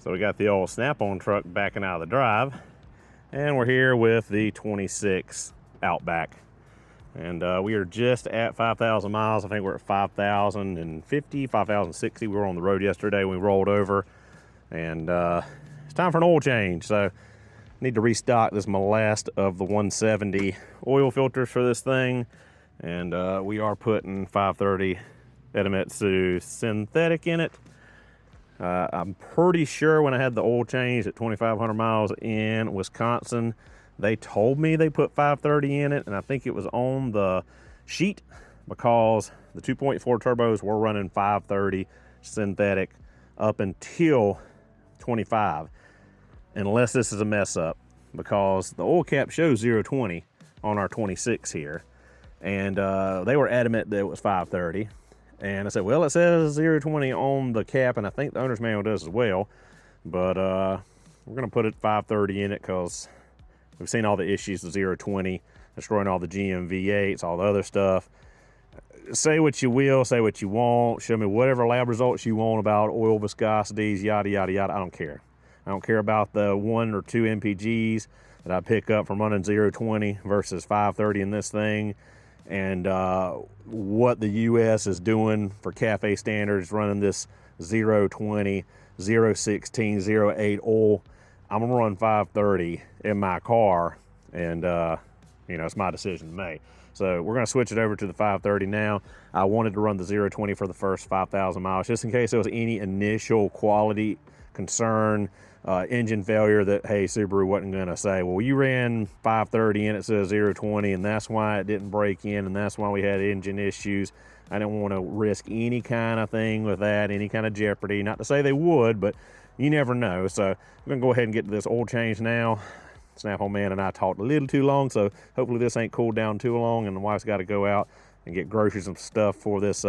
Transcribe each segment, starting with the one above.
So we got the old Snap-on truck backing out of the drive, and we're here with the 26 Outback. And we are just at 5,000 miles. I think we're at 5,050, 5,060. We were on the road yesterday when we rolled over, and it's time for an oil change. So need to restock. This is my last of the 170 oil filters for this thing, and we are putting 530 Edomitsu synthetic in it. I'm pretty sure when I had the oil change at 2,500 miles in Wisconsin, they told me they put 530 in it, and I think it was on the sheet because the 2.4 turbos were running 530 synthetic up until 25, unless this is a mess up, because the oil cap shows 020 on our 26 here, and they were adamant that it was 530. And I said, well, it says 020 on the cap, and I think the owner's manual does as well, but we're gonna put it 530 in it because we've seen all the issues with 020, destroying all the GM V8s, all the other stuff. Say what you will, say what you want, show me whatever lab results you want about oil viscosities, yada, yada, yada. I don't care. I don't care about the 1 or 2 MPGs that I pick up from running 020 versus 530 in this thing. And what the US is doing for CAFE standards, running this 020, 016, 08 oil. I'm gonna run 530 in my car, and you know, it's my decision to make. So we're gonna switch it over to the 530 now. I wanted to run the 020 for the first 5,000 miles, just in case there was any initial quality concern, engine failure, that, hey, Subaru wasn't gonna say, well, you ran 530 and it says 020 and that's why it didn't break in and that's why we had engine issues. I didn't want to risk any kind of thing with that, any kind of jeopardy. Not to say they would, but you never know. So I'm gonna go ahead and get to this oil change now. Snap-on man and I talked a little too long, so hopefully this ain't cooled down too long, and the wife's got to go out and get groceries and stuff for this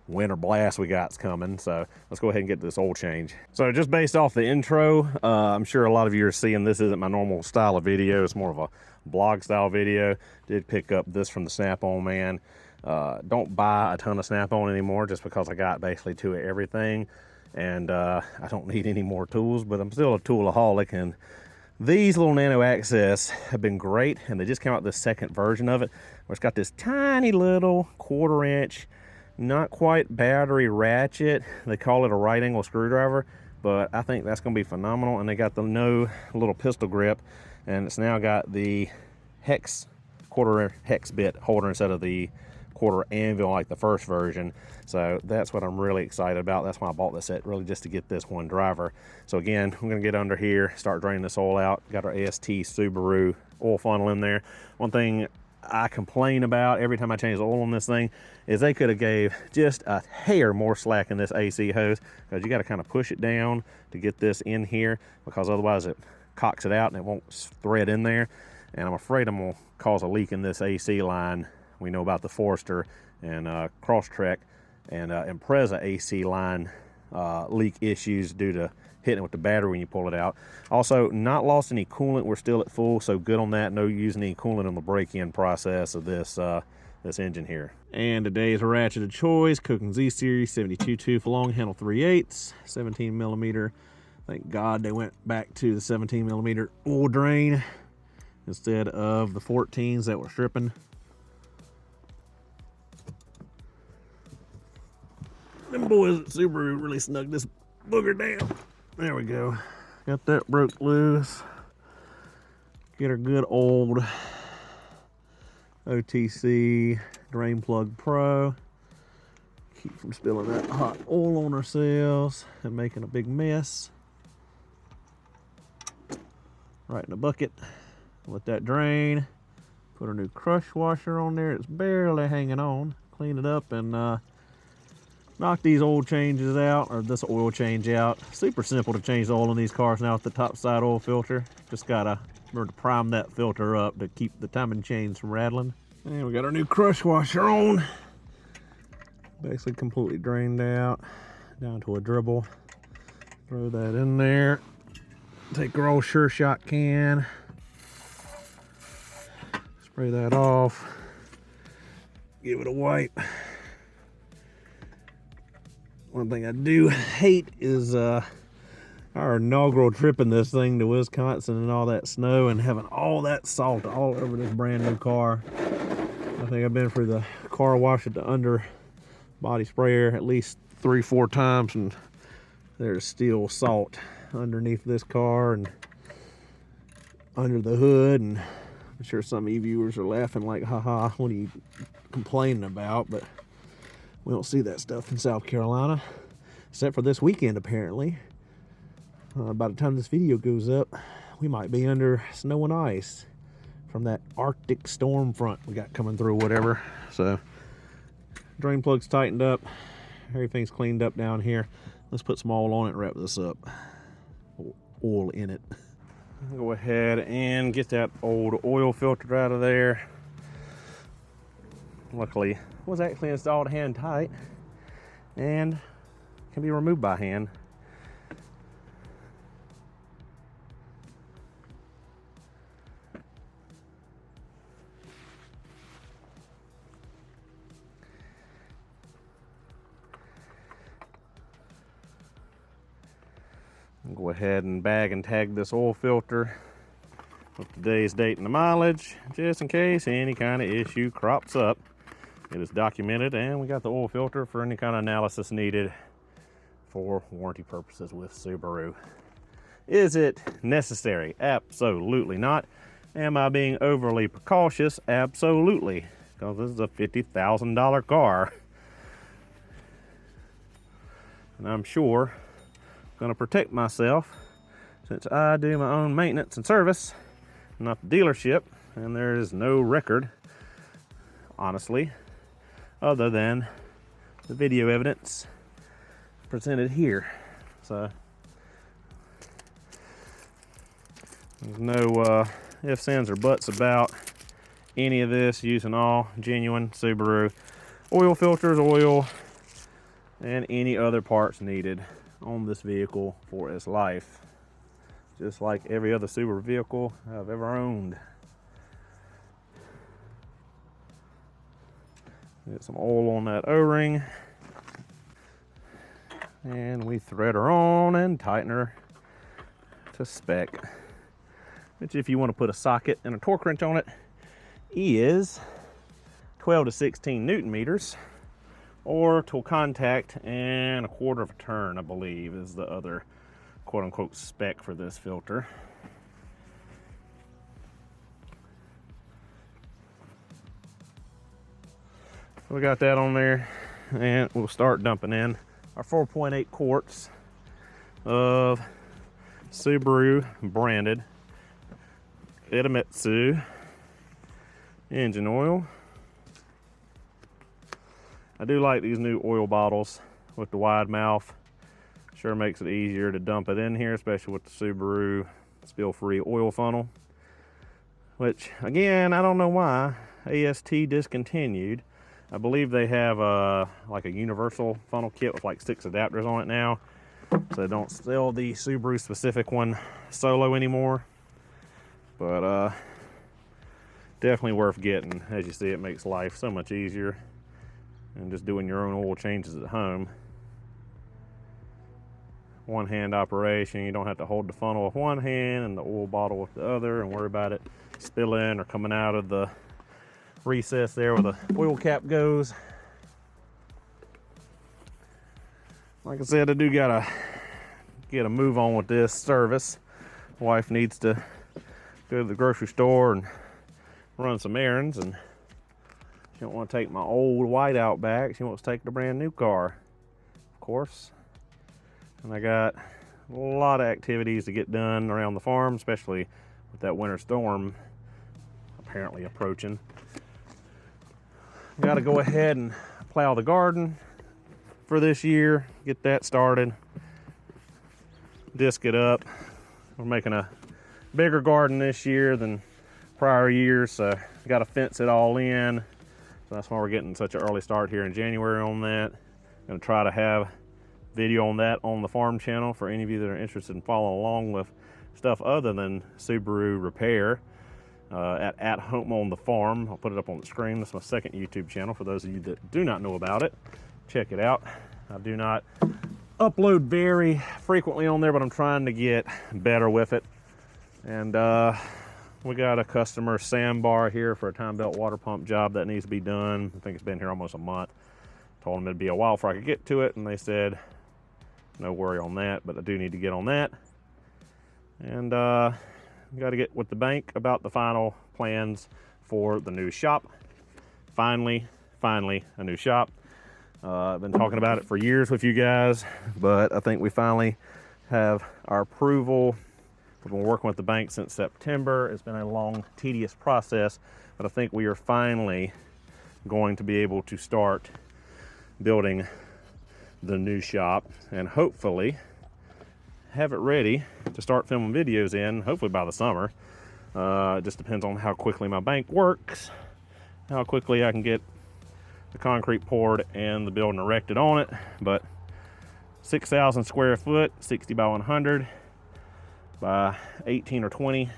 winter blast we got's coming. So let's go ahead and get this oil change. So just based off the intro, I'm sure a lot of you are seeing this isn't my normal style of video. It's more of a blog style video. Did pick up this from the Snap-on man. Don't buy a ton of Snap-on anymore just because I got basically to everything, and I don't need any more tools, but I'm still a toolaholic, and these little Nano Access have been great, and they just came out with the second version of it, where it's got this tiny little 1/4 inch, not quite battery ratchet. They call it a right angle screwdriver, but I think that's gonna be phenomenal. And they got the no little pistol grip, and it's now got the hex, 1/4 hex bit holder instead of the 1/4 anvil like the first version. So that's what I'm really excited about. That's why I bought this set, really just to get this one driver. So again, I'm gonna get under here, start draining this oil out. Got our AST Subaru oil funnel in there. One thing I complain about every time I change the oil on this thing is they could have gave just a hair more slack in this AC hose, because you got to kind of push it down to get this in here, because otherwise it cocks it out and it won't thread in there. And I'm afraid I'm gonna cause a leak in this AC line. We know about the Forester and Crosstrek and Impreza AC line leak issues due to hitting it with the battery when you pull it out. Also, not lost any coolant. We're still at full, so good on that. No using any coolant on the break-in process of this this engine here. And today's ratchet of choice, Koken Z Series 72 tooth long handle 3/8, 17 millimeter. Thank God they went back to the 17 millimeter oil drain instead of the 14s that were stripping. Them boys at Subaru really snug this booger down. There we go. Got that broke loose. Get our good old OTC Drain Plug Pro. Keep from spilling that hot oil on ourselves and making a big mess. Right in the bucket. Let that drain. Put a new crush washer on there. It's barely hanging on. Clean it up and knock these oil changes out, or this oil change out. Super simple to change the oil in these cars now with the top side oil filter. Just gotta remember to prime that filter up to keep the timing chains from rattling. And we got our new crush washer on. Basically completely drained out, down to a dribble. Throw that in there. Take our old Sure Shot can. Spray that off. Give it a wipe. One thing I do hate is Our inaugural trip in this thing to Wisconsin and all that snow and having all that salt all over this brand new car. I think I've been for the car wash at the under body sprayer at least 3-4 times, and there's still salt underneath this car and under the hood. And I'm sure some of you viewers are laughing like, haha, what are you complaining about? But we don't see that stuff in South Carolina, except for this weekend apparently. By the time this video goes up, we might be under snow and ice from that Arctic storm front we got coming through, whatever. So, drain plug's tightened up. Everything's cleaned up down here. Let's put some oil on it and wrap this up. Oil in it. Go ahead and get that old oil filter out of there. Luckily, it was actually installed hand tight and can be removed by hand. Go ahead and bag and tag this oil filter with today's date and the mileage, just in case any kind of issue crops up. It is documented, and we got the oil filter for any kind of analysis needed for warranty purposes with Subaru. Is it necessary? Absolutely not. Am I being overly precautious? Absolutely, because this is a $50,000 car. And I'm sure going to protect myself, since I do my own maintenance and service, not the dealership, and there is no record, honestly, other than the video evidence presented here. So there's no ifs, ands, or buts about any of this, using all genuine Subaru oil filters, oil, and any other parts needed on this vehicle for its life, just like every other Subaru vehicle I've ever owned. Get some oil on that O-ring, and we thread her on and tighten her to spec, which, if you want to put a socket and a torque wrench on it, is 12 to 16 Newton meters. Or to contact and 1/4 of a turn, I believe, is the other quote-unquote spec for this filter. So we got that on there, and we'll start dumping in our 4.8 quarts of Subaru branded Idemitsu engine oil. I do like these new oil bottles with the wide mouth. Sure makes it easier to dump it in here, especially with the Subaru spill-free oil funnel. Which, again, I don't know why AST discontinued. I believe they have like a universal funnel kit with like 6 adapters on it now. So they don't sell the Subaru specific one solo anymore. But definitely worth getting. As you see, it makes life so much easier. And just doing your own oil changes at home. One hand operation. You don't have to hold the funnel with one hand and the oil bottle with the other and worry about it spilling or coming out of the recess there where the oil cap goes. Like I said, I do gotta get a move on with this service. Wife needs to go to the grocery store and run some errands, and she don't want to take my old white Outback. She wants to take the brand new car, of course. And I got a lot of activities to get done around the farm, especially with that winter storm apparently approaching. Got to go ahead and plow the garden for this year, get that started, disc it up. We're making a bigger garden this year than prior years, so got to fence it all in. So that's why we're getting such an early start here in January on that. Gonna try to have video on that on the farm channel for any of you that are interested in following along with stuff other than Subaru repair. At Home on the Farm. I'll put it up on the screen. That's my second YouTube channel for those of you that do not know about it. Check it out. I do not upload very frequently on there, but I'm trying to get better with it. And we got a customer sandbar here for a time belt water pump job that needs to be done. I think it's been here almost a month. Told them it'd be a while before I could get to it, and they said no worry on that, but I do need to get on that. And got to get with the bank about the final plans for the new shop. Finally a new shop. I've been talking about it for years with you guys, but I think we finally have our approval. We've been working with the bank since September. It's been a long, tedious process, but I think we are finally going to be able to start building the new shop and hopefully have it ready to start filming videos in, hopefully by the summer. It just depends on how quickly my bank works, how quickly I can get the concrete poured and the building erected on it. But 6,000 square foot, 60 by 100 by 18 or 20.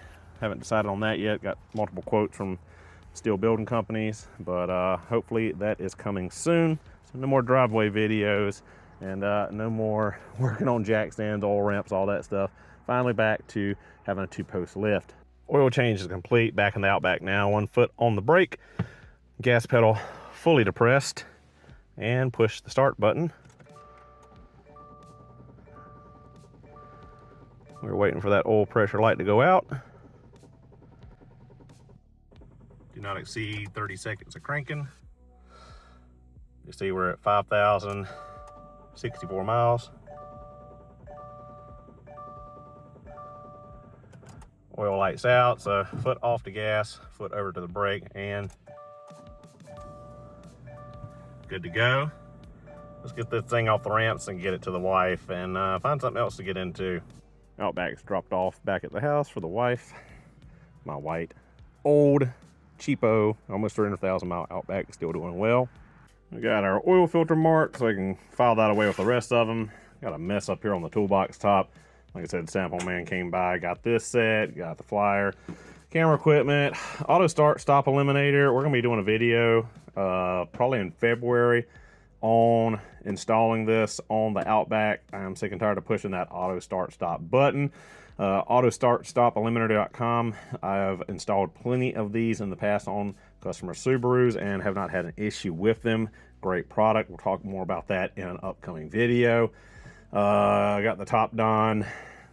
Haven't decided on that yet. Got multiple quotes from steel building companies, but hopefully that is coming soon. So no more driveway videos and no more working on jack stands, oil ramps, all that stuff. Finally back to having a 2-post lift. Oil change is complete. Back in the Outback now. 1 foot on the brake, gas pedal fully depressed, and push the start button. We're waiting for that oil pressure light to go out. Do not exceed 30 seconds of cranking. You see we're at 5,064 miles. Oil lights out, so foot off the gas, foot over to the brake, and good to go. Let's get this thing off the ramps and get it to the wife and find something else to get into. Outback's dropped off back at the house for the wife. My white, old, cheapo, almost 300,000 mile Outback, still doing well. We got our oil filter marked so I can file that away with the rest of them. Got a mess up here on the toolbox top. Like I said, sample man came by, got this set, got the flyer, camera equipment, auto start stop eliminator. We're gonna be doing a video probably in February on installing this on the Outback. I'm sick and tired of pushing that auto start stop button. Autostartstopeliminator.com. I've installed plenty of these in the past on customer Subarus and have not had an issue with them. Great product. We'll talk more about that in an upcoming video. I got the Top Don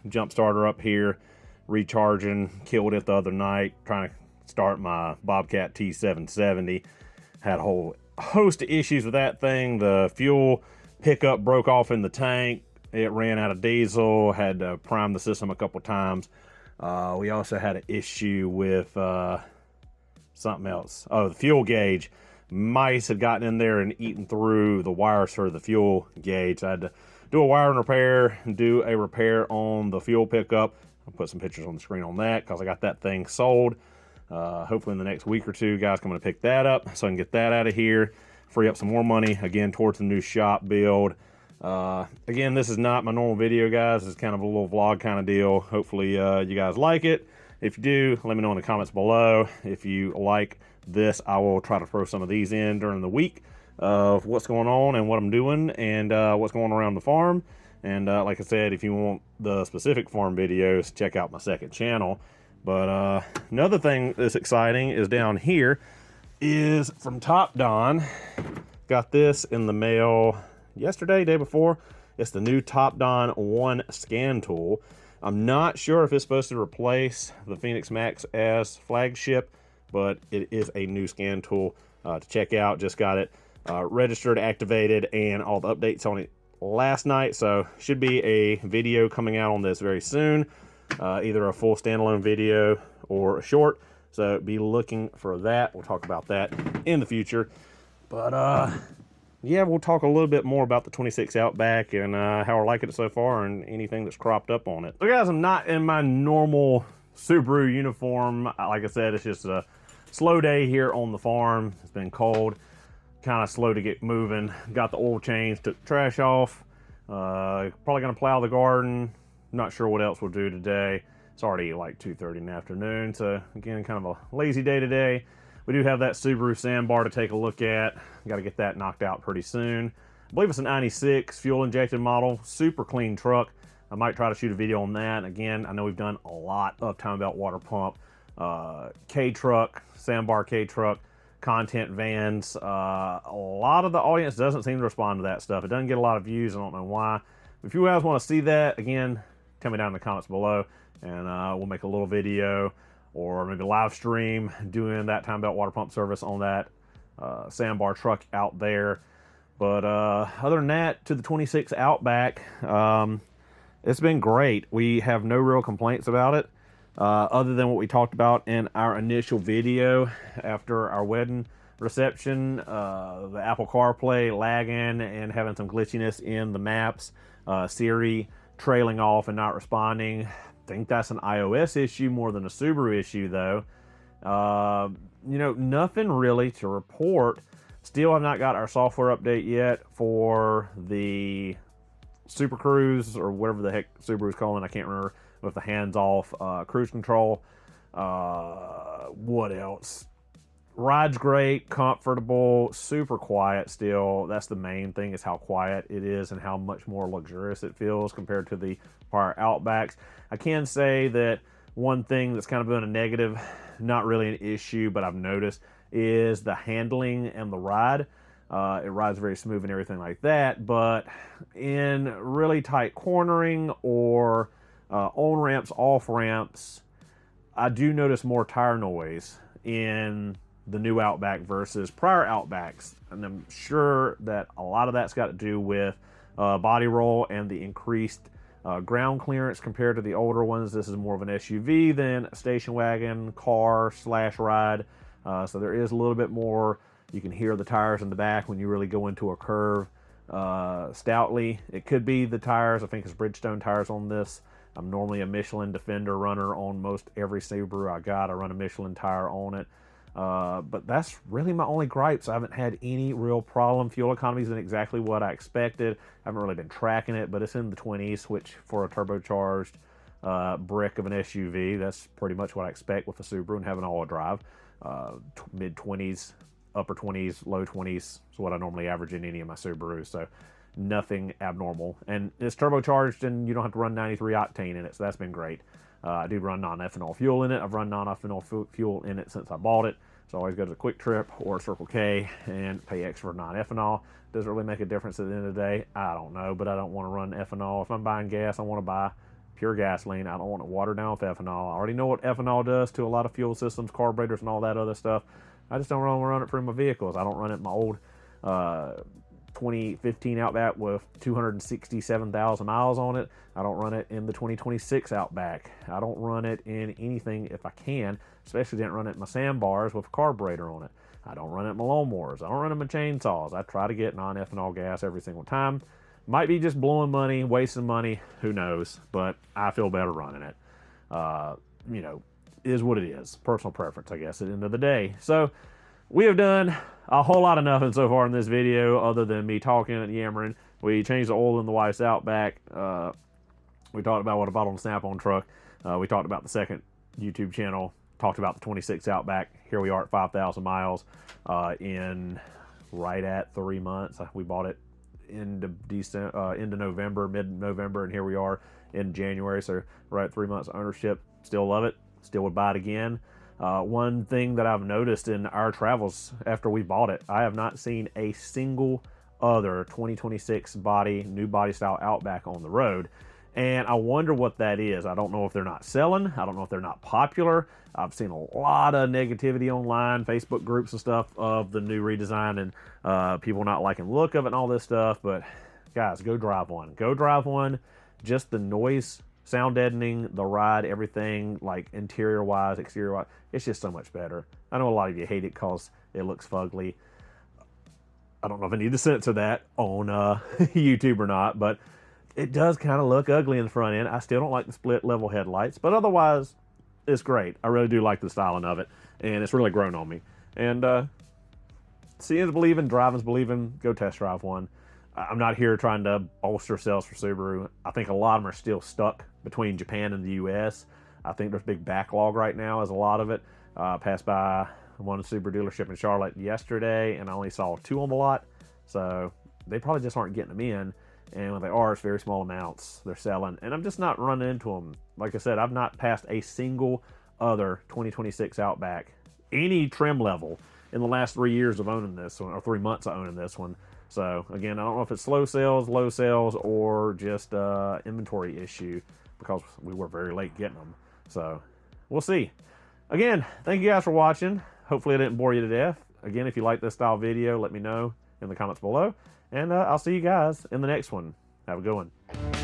jump starter up here, recharging, killed it the other night, trying to start my Bobcat T770. Had a whole host of issues with that thing. The fuel pickup broke off in the tank. It ran out of diesel, had to prime the system a couple times. We also had an issue with something else. Oh, the fuel gauge. Mice had gotten in there and eaten through the wires for the fuel gauge. I had to do a wiring repair and do a repair on the fuel pickup. I'll put some pictures on the screen on that because I got that thing sold. Hopefully in the next week or two, guys coming to pick that up so I can get that out of here, free up some more money again towards the new shop build. Again, this is not my normal video, guys. It's kind of a little vlog kind of deal. Hopefully you guys like it. If you do, let me know in the comments below. If you like this, I will try to throw some of these in during the week of what's going on and what I'm doing and what's going on around the farm. And like I said, if you want the specific farm videos, check out my second channel. But another thing that's exciting is down here is from Top Don. Got this in the mail yesterday, day before. It's the new Top Don 1 scan tool. I'm not sure if it's supposed to replace the Phoenix Max as flagship, but it is a new scan tool to check out. Just got it registered, activated, and all the updates on it last night. So should be a video coming out on this very soon. Either a full standalone video or a short. So be looking for that. We'll talk about that in the future. But yeah, we'll talk a little bit more about the 26 Outback and how we're liking it so far and anything that's cropped up on it. So guys, I'm not in my normal Subaru uniform. Like I said, it's just a slow day here on the farm. It's been cold, kind of slow to get moving. Got the oil change, took the trash off. Probably gonna plow the garden. Not sure what else we'll do today. It's already like 2:30 in the afternoon, so again, kind of a lazy day today. We do have that Subaru sandbar to take a look at. Got to get that knocked out pretty soon. I believe it's a 96 fuel injected model, super clean truck. I might try to shoot a video on that. Again, I know we've done a lot of Time Belt water pump, K-truck, sandbar K-truck, content vans. A lot of the audience doesn't seem to respond to that stuff. It doesn't get a lot of views. I don't know why. If you guys want to see that, again, tell me down in the comments below, and we'll make a little video or maybe live stream doing that Time Belt water pump service on that sandbar truck out there. But other than that, to the 26 Outback, it's been great. We have no real complaints about it, other than what we talked about in our initial video after our wedding reception. The Apple CarPlay lagging and having some glitchiness in the maps, Siri trailing off and not responding. I think that's an iOS issue more than a Subaru issue, though. You know, nothing really to report. Still have not got our software update yet for the Super Cruise, or whatever the heck Subaru's calling, I can't remember, with the hands-off cruise control. What else? Ride's great, comfortable, super quiet still. That's the main thing, is how quiet it is and how much more luxurious it feels compared to the prior Outbacks. I can say that one thing that's kind of been a negative, not really an issue, but I've noticed, is the handling and the ride. It rides very smooth and everything like that, but in really tight cornering or on ramps, off ramps, I do notice more tire noise in the new Outback versus prior Outbacks, and I'm sure that a lot of that's got to do with body roll and the increased ground clearance compared to the older ones. This is more of an SUV than a station wagon, car / ride, so there is a little bit more. You can hear the tires in the back when you really go into a curve stoutly. It could be the tires. I think it's Bridgestone tires on this. I'm normally a Michelin Defender runner on most every Subaru I got. I run a Michelin tire on it. But that's really my only gripes. I haven't had any real problem. Fuel economy is exactly what I expected. I haven't really been tracking it, but it's in the 20s, which for a turbocharged brick of an SUV, that's pretty much what I expect with a Subaru and having all-wheel drive. Mid-20s, upper 20s, low 20s is what I normally average in any of my Subarus, so nothing abnormal. And it's turbocharged, and you don't have to run 93 octane in it, so that's been great. I do run non-ethanol fuel in it. I've run non-ethanol fuel in it since I bought it, so I always go to the Quick Trip or Circle K and pay extra for non-ethanol. Does it really make a difference at the end of the day? I don't know, but I don't want to run ethanol. If I'm buying gas, I want to buy pure gasoline. I don't want to water down with ethanol. I already know what ethanol does to a lot of fuel systems, carburetors, and all that other stuff. I just don't want to run it through my vehicles. I don't run it in my old 2015 Outback with 267,000 miles on it. I don't run it in the 2026 Outback. I don't run it in anything if I can, especially didn't run it in my sandbars with a carburetor on it. I don't run it in my lawnmowers. I don't run it in my chainsaws. I try to get non-ethanol gas every single time. Might be just blowing money, wasting money, who knows, but I feel better running it. You know, is what it is. Personal preference, I guess, at the end of the day. So we have done a whole lot of nothing so far in this video other than me talking and yammering. We changed the oil in the wife's Outback. We talked about what I bought on the Snap-on truck. We talked about the second YouTube channel. Talked about the 26 Outback. Here we are at 5,000 miles in right at 3 months. We bought it into November, mid-November, and here we are in January. So right at 3 months of ownership. Still love it. Still would buy it again. One thing that I've noticed in our travels after we bought it, I have not seen a single other 2026 new body style Outback on the road. And I wonder what that is. I don't know if they're not selling. I don't know if they're not popular. I've seen a lot of negativity online, Facebook groups and stuff of the new redesign and people not liking the look of it and all this stuff. But guys, go drive one. Go drive one. Just the noise, sound deadening, the ride, everything, like interior-wise, exterior-wise, it's just so much better. I know a lot of you hate it because it looks fugly. I don't know if I need to censor that on YouTube or not, but it does kind of look ugly in the front end. I still don't like the split level headlights, but otherwise, it's great. I really do like the styling of it, and it's really grown on me. And seeing's believing, driving's believing. Go test drive one. I'm not here trying to bolster sales for Subaru. I think a lot of them are still stuck between Japan and the US. I think there's a big backlog right now, as a lot of it. Passed by one Subaru dealership in Charlotte yesterday, and I only saw 2 on the lot. So they probably just aren't getting them in. And when they are, it's very small amounts they're selling. And I'm just not running into them. Like I said, I've not passed a single other 2026 Outback, any trim level, in the last 3 years of owning this one, or 3 months of owning this one. So again, I don't know if it's slow sales, low sales, or just inventory issue, because we were very late getting them. So we'll see. Again, thank you guys for watching. Hopefully I didn't bore you to death. Again, if you like this style video, let me know in the comments below. And I'll see you guys in the next one. Have a good one.